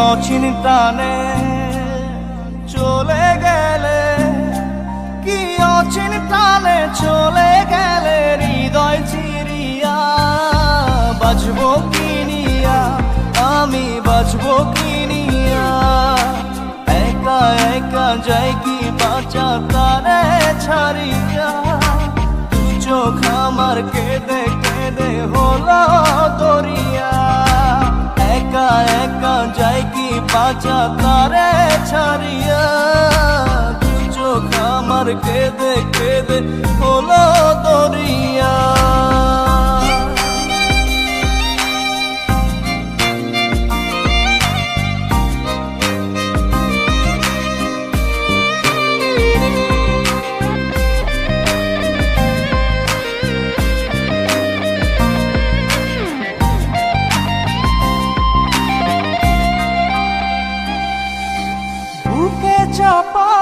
অচিন টানে চলে গেলে, কি অচিন টানে চলে গেলে হৃদয় চিরিয়া, বাজবো কিনিয়া আমি বাজবো কিনিয়া, একা একা যাই কি বাঁচা তারে ছাড়িয়া, চোখ আমার কেঁদে কেঁদে হলো দরিয়া, একা একা যাই কি বাঁচা তারে ছাড়িয়া, চোখ আমার কেঁদে কেঁদে হলো দরিয়া। বুকে চাপা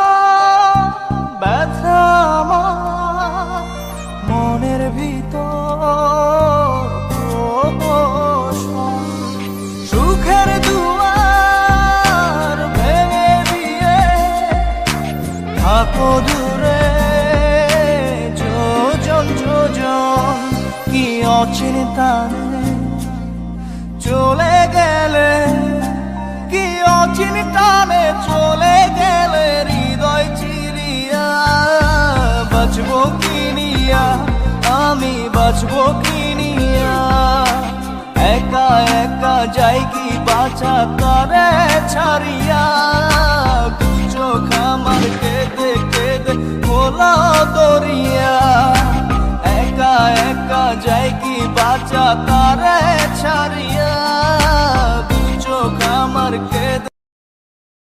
ব্যথা আমার মনের ভিতর, সুখের দুয়ার ভেঙে দিয়ে থাকো দূরে যোজন যোজন, কি অচিন টানে চলে গেলে, কি অচিন টানে চলে গেলে হৃদয় চিরিয়া, বাজবো কিনিয়া আমি বাজবো কিনিয়া, একা একা যাই কি বাঁচা তারে ছাড়িয়া, চোখ আমার কেঁদে কেঁদে হলো দরিয়া, একা একা যাই কি বাঁচা তারে ছাড়িয়া, চোখ আমার কেঁদে